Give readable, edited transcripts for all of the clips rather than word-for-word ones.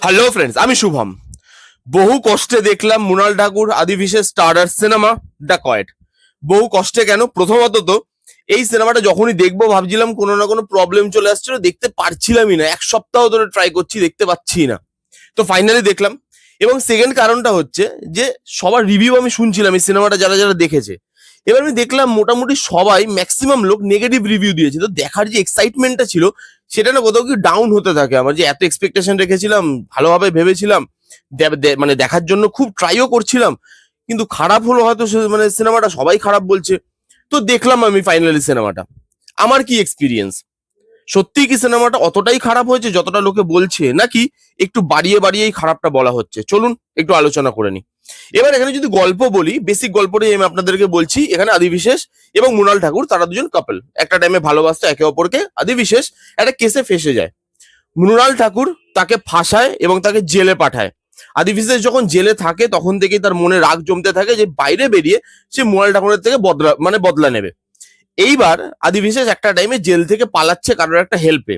Hello friends, আমি শুভম। বহু কষ্টে দেখলাম মৃণাল ঠাকুর আদি বিশেষ স্টারার সিনেমা ডাকয়েট। বহু কষ্টে কেন? প্রথমত তো এই সিনেমাটা যখনই দেখবো ভাবছিলাম কোনো না কোনো প্রবলেম চলে আসছিল, দেখতে পারছিলামই না। এক সপ্তাহ ধরে ট্রাই করছি, দেখতে পাচ্ছি না। তো ফাইনালি দেখলাম। এবং সেকেন্ড কারণটা হচ্ছে যে সবার রিভিউ আমি শুনছিলাম এই সিনেমাটা যারা যারা দেখেছে। এবার আমি দেখলাম মোটামুটি সবাই ম্যাক্সিমাম লোক নেগেটিভ রিভিউ দিয়েছে। তো দেখার যে এক্সাইটমেন্টটা ছিল সেটা না কোথাও কি ডাউন হতে থাকে। আমার যে এত এক্সপেকটেশন রেখেছিলাম, ভালোভাবে ভেবেছিলাম, মানে দেখার জন্য খুব ট্রাইও করছিলাম, কিন্তু খারাপ হলো হয়তো মানে সিনেমাটা সবাই খারাপ বলছে। তো দেখলাম আমি ফাইনালি সিনেমাটা। আমার কি এক্সপিরিয়েন্স? সত্যি কি সিনেমাটা অতটাই খারাপ হয়েছে যতটা লোকে বলছে, নাকি একটু বাড়িয়ে বাড়িয়েই খারাপটা বলা হচ্ছে? চলুন একটু আলোচনা করে নিই। এবার এখানে যদি গল্প বলি, বেসিক গল্পটাই আমি আপনাদেরকে বলছি। এখানে আদিবিশেষ এবং মৃণাল ঠাকুর তারা দুজন কাপল, একটা টাইমে ভালোবাসতো একে অপরকে। আদিবিশেষ একটা কেসে ফেসে যায়। মৃণাল ঠাকুর তাকে ফাঁসায় এবং তাকে জেলে পাঠায়। আদিবিশেষ যখন জেলে থাকে তখন থেকেই তার মনে রাগ জমতে থাকে যে বাইরে বেরিয়ে সে মৃণাল ঠাকুরের থেকে বদলা নেবে। এইবার আদিবিশেষ একটা টাইমে জেল থেকে পালাচ্ছে কারোর একটা হেল্পে।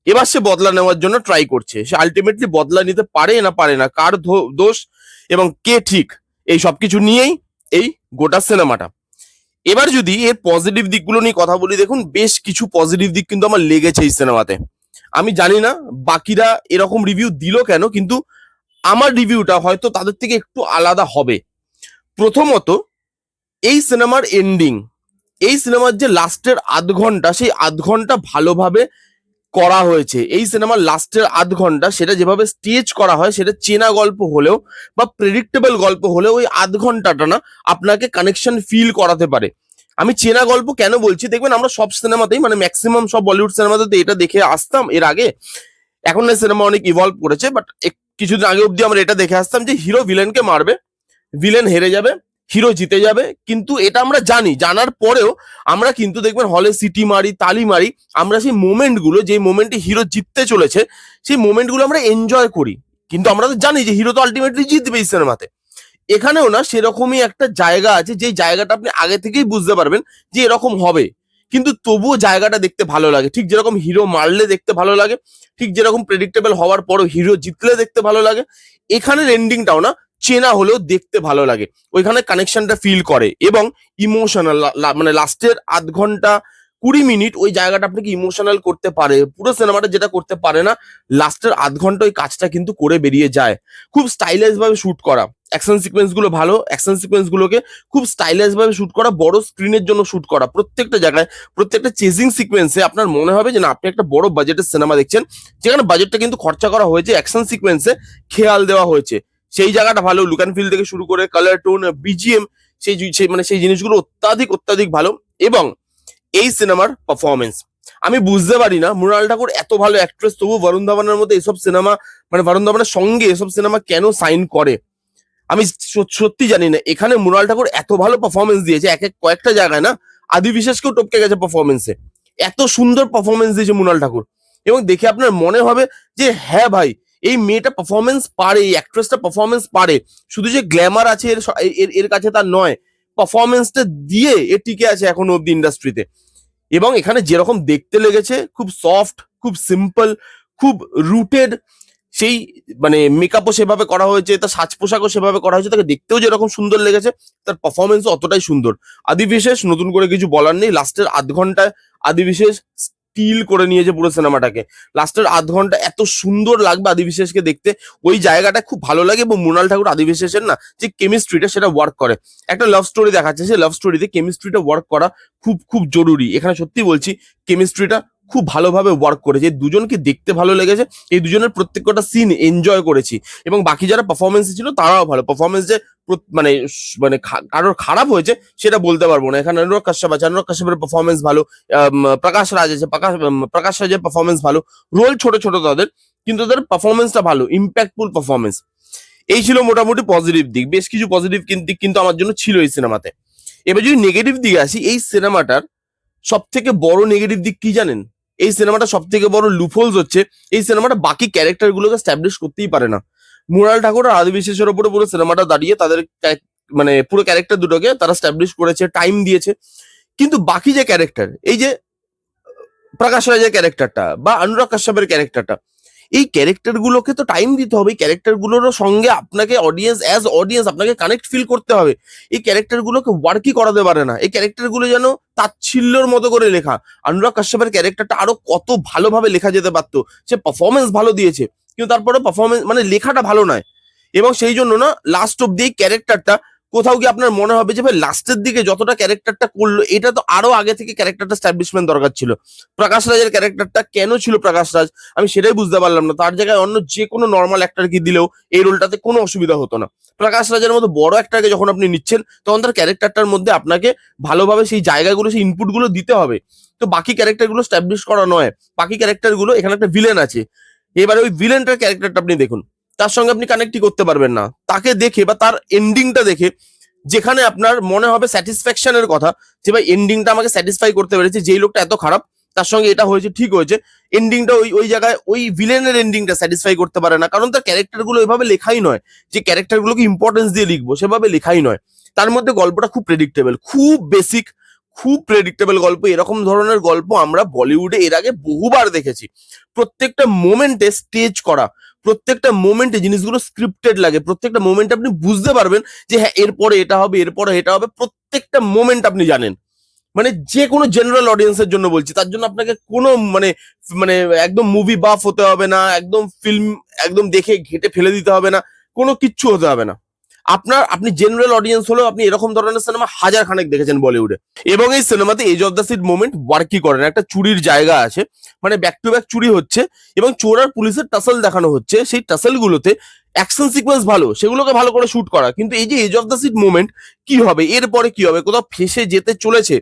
এবার সে বদলা নেওয়ার জন্য ট্রাই করছে। সে আলটিমেটলি বদলা নিতে পারে না, কার দোষ এবং কে ঠিক, এই সবকিছু নিয়েই এই গোটা সিনেমাটা। এবার যদি এর পজিটিভ দিকগুলো নিয়ে কথা বলি, দেখুন বেশ কিছু পজিটিভ দিক কিন্তু আমার লেগেছে এই সিনেমাতে। আমি জানি না বাকিরা এরকম রিভিউ দিল কেন, কিন্তু আমার রিভিউটা হয়তো তাদের থেকে একটু আলাদা হবে। প্রথমত, এই সিনেমার এন্ডিং, এই সিনেমার যে লাস্টের আধ ঘন্টা, সেই আধ ঘন্টা ভালোভাবে করা হয়েছে। এই সিনেমার লাস্টের আধ ঘন্টা সেটা যেভাবে স্টেজ করা হয়, সেটা চেনা গল্প হলেও বা প্রেডিক্টেবল গল্প হলেও ওই আধ ঘন্টাটা না আপনাকে কানেকশন ফিল করাতে পারে। আমি চেনা গল্প কেন বলছি, দেখবেন আমরা সব সিনেমাতেই, মানে ম্যাক্সিমাম সব বলিউড সিনেমাতে এটা দেখে আসতাম এর আগে। এখন না সিনেমা অনেক ইভলভ করেছে, বাট কিছুদিন আগে অব্দি আমরা এটা দেখে আসতাম যে হিরো ভিলেনকে মারবে, ভিলেন হেরে যাবে, হিরো জিতে যাবে। কিন্তু এটা আমরা জানি, জানার পরেও আমরা কিন্তু দেখবেন হলে সিটি মারি, তালি মারি। আমরা সেই মোমেন্ট গুলো, যে মোমেন্টে হিরো জিততে চলেছে, সেই মোমেন্ট গুলো আমরা এনজয় করি। কিন্তু আমরা তো জানি যে হিরো তো আলটিমেটলি জিতবে এই সিনেমাতে। এখানেও না সেরকমই একটা জায়গা আছে, যে জায়গাটা আপনি আগে থেকেই বুঝতে পারবেন যে এরকম হবে, কিন্তু তবুও জায়গাটা দেখতে ভালো লাগে। ঠিক যেরকম হিরো মারলে দেখতে ভালো লাগে, ঠিক যেরকম প্রেডিক্টেবল হওয়ার পরও হিরো জিতলে দেখতে ভালো লাগে, এখানের এন্ডিংটাও না চেনা হলেও দেখতে ভালো লাগে। ওইখানে কানেকশনটা ফিল করে এবং ইমোশনাল, মানে লাস্টের আধ ঘন্টা 20 মিনিট ওই জায়গাটা আপনাকে ইমোশনাল করতে পারে। পুরো সিনেমাটা যেটা করতে পারে না, লাস্টের আধ ঘন্টা ওই কাজটা কিন্তু করে বেরিয়ে যায়। খুব স্টাইলাইজ ভাবে শুট করা, অ্যাকশন সিকোয়েন্স গুলো ভালো, অ্যাকশন সিকোয়েন্স গুলোকে খুব স্টাইলাইজ ভাবে শুট করা, বড় স্ক্রিনের জন্য শুট করা। প্রত্যেকটা জায়গায়, প্রত্যেকটা চেজিং সিকোয়েন্সে আপনার মনে হবে যে না, আপনি একটা বড় বাজেটের সিনেমা দেখছেন, যেখানে বাজেটটা কিন্তু খরচা করা হয়েছে অ্যাকশন সিকোয়েন্সে, খেয়াল দেওয়া হয়েছে। সেই জায়গাটা ভালো, লুক অ্যান্ড ফিল থেকে শুরু করে কালার টোন, বিজিএম, মানে সেই জিনিসগুলো অত্যাধিক অত্যাধিক ভালো। এবং এই সিনেমার পারফরমেন্স, আমি বুঝতে পারি না মৃণাল ঠাকুর এত ভালো অ্যাক্ট্রেস, তবু বরুণ ধাওয়ানের মতো এসব সিনেমা, মানে বরুণ ধাওয়ানের সঙ্গে এসব সিনেমা কেন সাইন করে। আমি সত্যি জানি না। এখানে মৃণাল ঠাকুর এত ভালো পারফরমেন্স দিয়েছে, কয়েকটা জায়গায় না আদি বিশেষকেও টপকে গেছে পারফরমেন্সে। এত সুন্দর পারফরমেন্স দিয়েছে মৃণাল ঠাকুর, এবং দেখে আপনার মনে হবে যে হ্যাঁ ভাই, এই মেয়েটা পারফরমেন্স পারে, এই অ্যাক্ট্রেসটা পারফরমেন্স পারে। শুধু যে গ্ল্যামার আছে এর কাছে তার নয়, পারফরমেন্সটা দিয়ে এ টিকে আছে এখনো অব্দি ইন্ডাস্ট্রিতে। এবং এখানে যেরকম দেখতে লেগেছে, খুব সফট, খুব সিম্পল, খুব রুটেড। সেই মানে মেকআপও সেভাবে করা হয়েছে, তার সাজ পোশাকও সেভাবে করা হয়েছে, তাকে দেখতেও যেরকম সুন্দর লেগেছে, তার পারফরমেন্সও অতটাই সুন্দর। আদিবিশেষ নতুন করে কিছু বলার নেই। লাস্টের আধ ঘন্টায় আদিবিশেষ স্টিল করে নিয়েছে পুরো সিনেমাটাকে। লাস্টের আধ ঘন্টা এত সুন্দর লাগবে আদিবিশেষকে দেখতে, ওই জায়গাটা খুব ভালো লাগে। এবং মৃণাল ঠাকুর আদিবিশেষের না যে কেমিস্ট্রিটা, সেটা ওয়ার্ক করে। একটা লাভ স্টোরি দেখাচ্ছে, সেই লাভ স্টোরিতে কেমিস্ট্রিটা ওয়ার্ক করা খুব খুব জরুরি। এখানে সত্যি বলছি, কেমিস্ট্রিটা খুব ভালোভাবে ওয়ার্ক করেছে। দুজনকে দেখতে ভালো লেগেছে, এই দুজনের প্রত্যেকটা সিন এনজয় করেছি। এবং বাকি যারা পারফরমেন্স ছিল তারাও ভালো। পারফরমেন্স যে মানে মানে কারোর খারাপ হয়েছে সেটা বলতে পারবো না। এখানে অনুরাগ কাশ্যপ আছে, অনুরাগ কাশ্যপের পারফরমেন্স ভালো। প্রকাশ রাজ আছে, প্রকাশ রাজের পারফরমেন্স ভালো। রোল ছোট ছোট তাদের, কিন্তু তাদের পারফরমেন্সটা ভালো, ইম্প্যাক্টফুল পারফরমেন্স। এই ছিল মোটামুটি পজিটিভ দিক। বেশ কিছু পজিটিভ দিক কিন্তু আমার জন্য ছিল এই সিনেমাতে। এবার যদি নেগেটিভ দিকে আসি, এই সিনেমাটার সব থেকে বড় নেগেটিভ দিক কি জানেন? এই সিনেমাটা সব থেকে বড় লুফোলস হচ্ছে, এই সিনেমাটা বাকি ক্যারেক্টার গুলোকে স্ট্যাবলিশ করতেই পারে না। মৃণাল ঠাকুর আর আদি বিশেষের উপরে পুরো সিনেমাটা দাঁড়িয়ে তাদের মানে পুরো ক্যারেক্টার দুটোকে তারা স্ট্যাবলিশ করেছে, টাইম দিয়েছে। কিন্তু বাকি যে ক্যারেক্টার, এই যে প্রকাশ রাজের ক্যারেক্টারটা বা অনুরাগ কাশ্যপের ক্যারেক্টারটা, এই ক্যারেক্টার গুলোকে তো টাইম দিতে হবে, এই ক্যারেক্টার গুলোর সঙ্গে আপনাকে অডিয়েন্স আপনাকে কানেক্ট ফিল করতে হবে। এই ক্যারেক্টার গুলোকে ওয়ার্কই করাতে পারে না, এই ক্যারেক্টার গুলো যেন তাচ্ছিল্যর মতো করে লেখা। অনুরাগ কাশ্যপের ক্যারেক্টারটা আরো কত ভালোভাবে লেখা যেতে পারতো, সে পারফরমেন্স ভালো দিয়েছে কিন্তু তারপরে পারফরমেন্স মানে লেখাটা ভালো নয়। এবং সেই জন্য না লাস্ট অব্দি এই ক্যারেক্টারটা কোথাও গিয়ে আপনার মনে হবে যে ভাই লাস্টের দিকে যতটা ক্যারেক্টারটা করলো, এটা তো আরো আগে থেকে ক্যারেক্টারটা স্ট্যাবলিশমেন্ট দরকার ছিল। প্রকাশ রাজের ক্যারেক্টারটা কেন ছিল প্রকাশ রাজ, আমি সেটাই বুঝতে পারলাম না। তার জায়গায় অন্য যে কোনো নর্মাল অ্যাক্টরকে দিলেও এই রোলটাতে কোনো অসুবিধা হতো না। প্রকাশ রাজের মতো বড় অ্যাক্টরকে যখন আপনি নিচ্ছেন, তখন তার ক্যারেক্টারটার মধ্যে আপনাকে ভালোভাবে সেই জায়গাগুলো, সেই ইনপুটগুলো দিতে হবে। তো বাকি ক্যারেক্টারগুলো স্ট্যাবলিশ করা নয়, বাকি ক্যারেক্টারগুলো, এখানে একটা ভিলেন আছে, এবারে ওই ভিলেনটার ক্যারেক্টারটা আপনি দেখুন, তার সঙ্গে আপনি কানেক্টই করতে পারবেন না। তাকে দেখে বা তার এন্ডিংটা দেখে যেখানে আপনার মনে হবে স্যাটিসফ্যাকশনের কথা, যে ভাই এন্ডিংটা আমাকে স্যাটিসফাই করতে পেরেছে, যেই লোকটা এত খারাপ তার সঙ্গে এটা হয়েছে, ঠিক হয়েছে, এন্ডিংটা ওই ওই জায়গায় ওই ভিলেনের এন্ডিংটা স্যাটিসফাই করতে পারে না, কারণ তার ক্যারেক্টারগুলো এভাবে লেখাই নয় যে ক্যারেক্টারগুলোকে ইম্পর্টেন্স দিয়ে লিখবো, সেভাবে লেখাই নয়। তার মধ্যে গল্পটা খুব প্রেডিক্টেবল, খুব বেসিক, খুব প্রেডিক্টেবল গল্প। এরকম ধরনের গল্প আমরা বলিউডে এর আগে বহুবার দেখেছি। প্রত্যেকটা মোমেন্টে স্টেজ করা, প্রত্যেকটা মোমেন্টে জিনিসগুলো স্ক্রিপ্টেড লাগে, প্রত্যেকটা মোমেন্টে আপনি বুঝতে পারবেন যে হ্যাঁ এরপরে এটা হবে, এরপরে এটা হবে, প্রত্যেকটা মোমেন্ট আপনি জানেন। মানে যে কোনো জেনারেল অডিয়েন্সের জন্য বলছি, তার জন্য আপনাকে কোনো মানে মানে একদম মুভি বাফ হতে হবে না, একদম ফিল্ম একদম দেখে ঘেটে ফেলে দিতে হবে না, কোনো কিচ্ছু হতে হবে না। আপনি জেনারেল অডিয়েন্স হলেও আপনি এরকম ধরনের সিনেমা হাজার খানেক দেখেছেন বলিউডে। এবং এই সিনেমাতে edge of the seat moment ওয়ার্কই করেন। একটা চুরির জায়গা আছে, মানে ব্যাক টু ব্যাক চুরি হচ্ছে এবং চোর আর পুলিশের টাসল দেখানো হচ্ছে। সেই টাসল গুলোতে অ্যাকশন সিকোয়েন্স ভালো, সেগুলোকে ভালো করে শুট করা, কিন্তু এই যে edge of the seat moment, কি হবে এরপরে, কি হবে, কোথাও ফেসে যেতে চলেছে,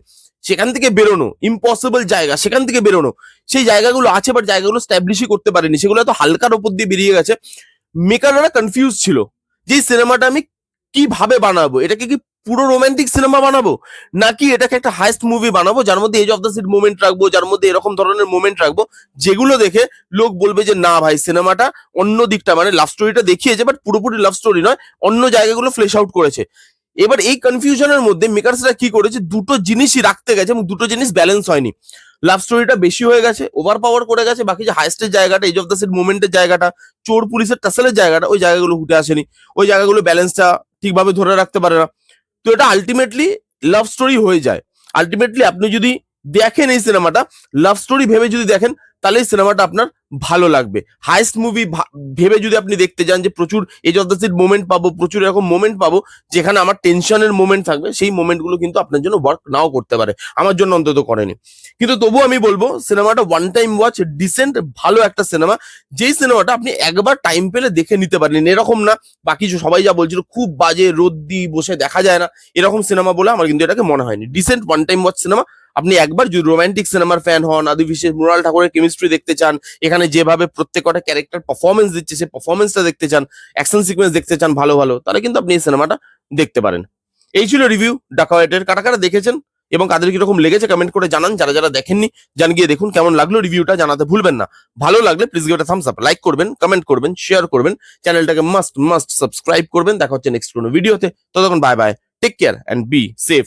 সেখান থেকে বেরোনো ইম্পসিবল জায়গা, সেখান থেকে বেরোনো, সেই জায়গাগুলো আছে বাট জায়গাগুলো স্ট্যাবলিশই করতে পারেনি, সেগুলো এত হালকার ওপর দিয়ে বেরিয়ে গেছে। মেকাররা কনফিউজ ছিল যে এই সিনেমাটা আমি কিভাবে বানাবো, এটাকে কি পুরো রোমান্টিক সিনেমা বানাবো, নাকি এটাকে একটা হাইস্ট মুভি বানাবো যার মধ্যে edge of the seat moment রাখবো, যার মধ্যে এরকম ধরনের মোমেন্ট রাখবো যেগুলো দেখে লোক বলবে যে না ভাই সিনেমাটা অন্য দিকটা, মানে লাভ স্টোরিটা দেখিয়েছে বাট পুরোপুরি লাভ স্টোরি নয়, অন্য জায়গাগুলো ফ্লেশ আউট করেছে। এবার এই কনফিউশনের মধ্যে মেকার্সরা কি করেছে, দুটো জিনিসই রাখতে গেছে এবং দুটো জিনিস ব্যালেন্স হয়নি। লাভ স্টোরিটা বেশি হয়ে গেছে, ওভার পাওয়ার করে গেছে, বাকি যে হাইস্টের জায়গাটা, এজ অফ দ্য সিট মোমেন্টের জায়গাটা, চোর পুলিশের টাসেলের জায়গাটা, ওই জায়গাগুলো উঠে আসেনি, ওই জায়গাগুলো ব্যালেন্সটা ঠিকভাবে ধরে রাখতে পারে না। তো এটা আলটিমেটলি লাভ স্টোরি হয়ে যায়। আলটিমেটলি আপনি যদি দেখেন এই সিনেমাটা লাভ স্টোরি ভেবে যদি দেখেন, তাহলে এই সিনেমাটা আপনার ভালো লাগবে। হাইস্ট মুভি ভেবে যদি আপনি দেখতে যান যে প্রচুর edge of the seat moment পাবো, প্রচুর এরকম মোমেন্ট পাবো যেখানে আমার টেনশনের মোমেন্ট থাকবে, সেই মোমেন্টগুলো কিন্তু আপনার জন্য ওয়ার্ক নাও করতে পারে, আমার জন্য অন্তত করেনি। কিন্তু তবুও আমি বলবো সিনেমাটা ওয়ান টাইম ওয়াচ, ডিসেন্ট ভালো একটা সিনেমা, যেই সিনেমাটা আপনি একবার টাইম পেলে দেখে নিতে পারেন। এরকম না বাকি সবাই যা বলছিল খুব বাজে, রোদ্দি বসে দেখা যায় না, এরকম সিনেমা বলে আমার কিন্তু এটাকে মনে হয়নি। Decent one time watch cinema. আপনি একবার যদি রোমান্টিক সিনেমার ফ্যান হন, আদি বিশেষ মৃণাল ঠাকুরের কেমিস্ট্রি দেখতে চান, এখানে যেভাবে প্রত্যেকটা ক্যারেক্টার পারফরমেন্স দিচ্ছে সেই পারফরমেন্সটা দেখতে চান, অ্যাকশন সিকোয়েন্স দেখতে চান ভালো ভালো, তাহলে কিন্তু আপনি এই সিনেমাটা দেখতে পারেন। এই ছিল রিভিউ ডাকায়েটের। কারা কারা দেখেছেন এবং কাদের কিরকম লেগেছে কমেন্ট করে জানান। যারা যারা দেখেননি জান গিয়ে দেখুন কেমন লাগলো, রিভিউটা জানাতে ভুলবেন না। ভালো লাগলে please give it a Thums up, like করবেন, কমেন্ট করবেন, শেয়ার করবেন, চ্যানেলটাকে মাস্ট সাবস্ক্রাইব করবেন। দেখা হচ্ছে নেক্সট কোনো ভিডিওতে, ততক্ষণ bye bye, take care and be safe.